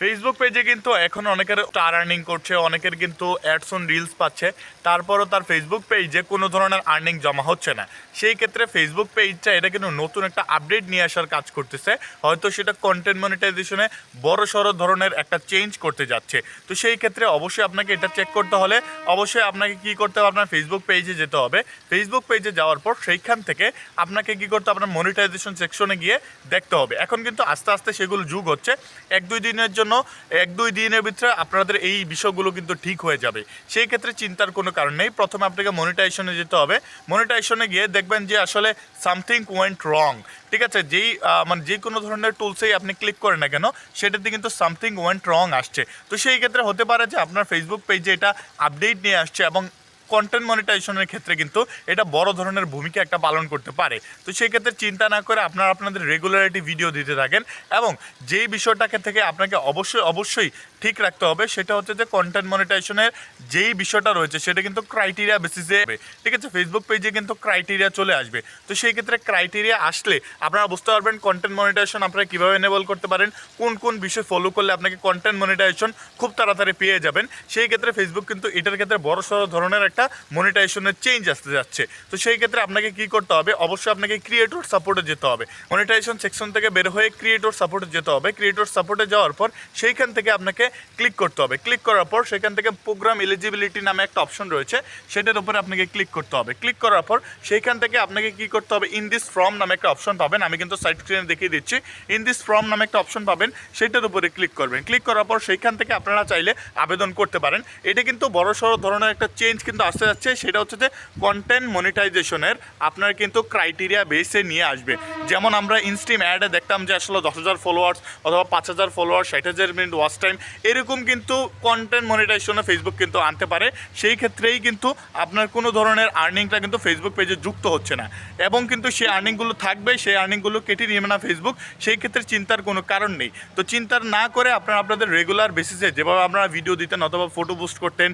Facebook পেজে কিন্তু এখন অনেকের স্টার আর্নিং করছে, অনেকের কিন্তু অ্যাডস অন রিলস পাচ্ছে, তারপরও তার ফেসবুক পেজে কোনো ধরনের আর্নিং জমা হচ্ছে না। সেই ক্ষেত্রে ফেসবুক পেজটা এটা কিন্তু নতুন একটা আপডেট নিয়ে আসার কাজ করতেছে, হয়তো সেটা কন্টেন্ট মনিটাইজেশনে বড় সড়ো ধরনের একটা চেঞ্জ করতে যাচ্ছে। তো সেই ক্ষেত্রে অবশ্যই আপনাকে এটা চেক করতে হলে অবশ্যই আপনাকে কী করতে হবে, আপনার ফেসবুক পেজে যেতে হবে। ফেসবুক পেজে যাওয়ার পর সেইখান থেকে আপনাকে কী করতে হবে, আপনার মনিটাইজেশন সেকশনে গিয়ে দেখতে হবে। এখন কিন্তু আস্তে আস্তে সেগুলো যুগ হচ্ছে, এক দুই দিনের ভিতরে আপনাদের এই বিষয়গুলো কিন্তু ঠিক হয়ে যাবে। সেই ক্ষেত্রে চিন্তার কোনো কারণ নেই। প্রথমে আপনাকে মনিটাইজেশনে যেতে হবে। মনিটাইজেশনে গিয়ে দেখবেন যে আসলে সামথিং ওয়েন্ট রং, ঠিক আছে। মানে যে কোনো ধরনের টুলসেই আপনি ক্লিক করেন না কেন, সেটাতে কিন্তু সামথিং ওয়েন্ট রং আসছে। তো সেই ক্ষেত্রে হতে পারে যে আপনার ফেসবুক পেজে এটা আপডেট নিয়ে আসছে এবং কন্টেন্ট মনিটাইজেশনের ক্ষেত্রে কিন্তু এটা বড় ধরনের ভূমিকা একটা পালন করতে পারে। তো সেই ক্ষেত্রে চিন্তা না করে আপনারা আপনাদের রেগুলারিটি ভিডিও দিতে থাকেন এবং যেই বিষয়টাকে থেকে আপনাকে অবশ্যই ঠিক রাখতে হবে সেটা হচ্ছে যে কন্টেন্ট মনিটাইজেশনের যেই বিষয়টা রয়েছে সেটা কিন্তু ক্রাইটেরিয়া বেসিসে হবে, ঠিক আছে। ফেসবুক পেজে কিন্তু ক্রাইটেরিয়া চলে আসবে। তো সেই ক্ষেত্রে ক্রাইটেরিয়া আসলে আপনারা বুঝতে পারবেন কন্টেন্ট মনিটাইজেশন আপনারা কীভাবে এনেবল করতে পারেন, কোন কোন বিষয় ফলো করলে আপনাকে কন্টেন্ট মনিটাইজেশন খুব তাড়াতাড়ি পেয়ে যাবেন। সেই ক্ষেত্রে ফেসবুক কিন্তু এটার ক্ষেত্রে বড় সড়ো ধরনের একটা মনিটাইজেশনের চেঞ্জ আসতে যাচ্ছে। তো সেই ক্ষেত্রে আপনাকে কী করতে হবে, অবশ্যই আপনাকে ক্রিয়েটর সাপোর্টে যেতে হবে। মনিটাইজেশন সেকশন থেকে বের হয়ে ক্রিয়েটর সাপোর্টে যেতে হবে। ক্রিয়েটর সাপোর্টে যাওয়ার পর সেইখান থেকে আপনাকে ক্লিক করতে হবে। ক্লিক করার পর সেখান থেকে প্রোগ্রাম এলিজিবিলিটি নামে একটা অপশন রয়েছে, সেটার উপরে আপনাকে ক্লিক করতে হবে। ক্লিক করার পর সেইখান থেকে আপনাকে কী করতে হবে, ইন দিস ফর্ম নামে একটা অপশন পাবেন। আমি কিন্তু সাইড স্ক্রিনে দেখিয়ে দিচ্ছি। ইন দিস ফর্ম নামে একটা অপশন পাবেন, সেটার উপরে ক্লিক করবেন। ক্লিক করার পর সেইখান থেকে আপনারা চাইলে আবেদন করতে পারেন। এটা কিন্তু বড় সড়ো ধরনের একটা চেঞ্জ কিন্তু আসতে যাচ্ছে। সেটা হচ্ছে যে কন্টেন্ট মনিটাইজেশনের আপনার কিন্তু ক্রাইটেরিয়া বেসে নিয়ে আসবে। যেমন আমরা ইনস্ট্রিম অ্যাডে দেখতাম যে আসলে 10,000 ফলোয়ার্স অথবা 5,000 ফলোয়ার্স, 60,000 মিনিট ওয়াচ টাইম, এরকম কিন্তু কন্টেন্ট মনিটাইজেশনে ফেসবুক কিন্তু আনতে পারে। সেই ক্ষেত্রেই কিন্তু আপনার কোনো ধরনের আর্নিংটা কিন্তু ফেসবুক পেজে যুক্ত হচ্ছে না এবং কিন্তু সেই আর্নিংগুলো থাকবে, সেই আর্নিংগুলো কেটে নেবে না ফেসবুক। সেই ক্ষেত্রে চিন্তার কোনো কারণ নেই। তো চিন্তার না করে আপনারা আপনাদের রেগুলার বেসিসে যেভাবে আপনারা ভিডিও দিতেন অথবা ফটো পোস্ট করতেন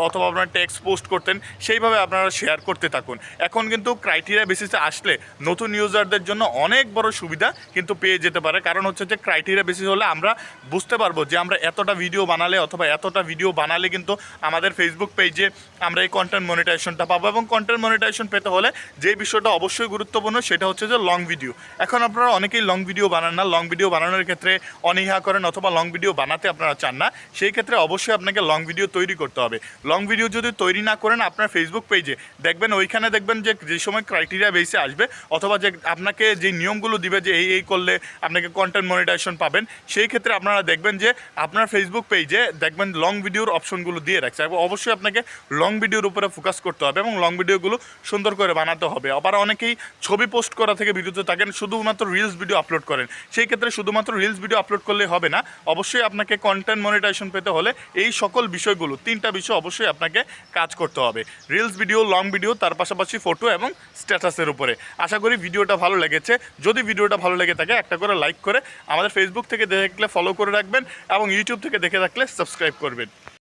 অথবা আপনারা টেক্সট পোস্ট করতেন, সেইভাবে আপনারা শেয়ার করতে থাকুন। এখন কিন্তু ক্রাইটেরিয়া বেসিসে আসলে নতুন ইউজারদের জন্য অনেক বড় সুবিধা কিন্তু পেয়ে যেতে পারে। কারণ হচ্ছে যে ক্রাইটেরিয়া বেসিস হলে আমরা বুঝতে পারবো যে আমরা এতটা ভিডিও বানালে অথবা এতটা ভিডিও বানালে কিন্তু আমাদের ফেসবুক পেজে আমরা এই কন্টেন্ট মনিটাইজেশনটা পাবো। এবং কন্টেন্ট মনিটাইজেশন পেতে হলে যে বিষয়টা অবশ্যই গুরুত্বপূর্ণ সেটা হচ্ছে যে লং ভিডিও। এখন আপনারা অনেকেই লং ভিডিও বানান না, লং ভিডিও বানানোর ক্ষেত্রে অনীহা করেন অথবা লং ভিডিও বানাতে আপনারা চান না। সেই ক্ষেত্রে অবশ্যই আপনাকে লং ভিডিও তৈরি করতে হবে। লং ভিডিও যদি তৈরি না করেন আপনার ফেসবুক পেজে দেখবেন, ওইখানে দেখবেন যে সময় ক্রাইটেরিয়া বেসে আসবে অথবা যে আপনাকে যে নিয়মগুলো দিবে যে এই করলে আপনাকে কন্টেন্ট মনিটাইজেশন পাবেন, সেই ক্ষেত্রে আপনারা দেখবেন যে আপনার ফেসবুক পেজে দেখবেন লং ভিডিওর অপশনগুলো দিয়ে রাখছে। এবং অবশ্যই আপনাকে লং ভিডিওর উপরে ফোকাস করতে হবে এবং লং ভিডিওগুলো সুন্দর করে বানাতে হবে। আবার অনেকেই ছবি পোস্ট করা থেকে বিরত থাকেন, শুধুমাত্র রিলস ভিডিও আপলোড করেন। সেই ক্ষেত্রে শুধুমাত্র রিলস ভিডিও আপলোড করলে হবে না, অবশ্যই আপনাকে কন্টেন্ট মনিটাইজেশন পেতে হলে এই সকল বিষয়গুলো, 3টা বিষয় অবশ্যই আপনাকে কাজ করতে হবে। রিলস ভিডিও, লং ভিডিও, তার পাশাপাশি ফটো এবং স্ট্যাটাসের উপরে। আশা করি ভিডিওটা ভালো লেগেছে। যদি ভিডিওটা ভালো লেগে থাকে একটা করে লাইক করে আমাদের ফেসবুক থেকে দেখলে ফলো করে রাখবেন এবং ইউটিউব থেকে দেখে থাকলে সাবস্ক্রাইব করবেন।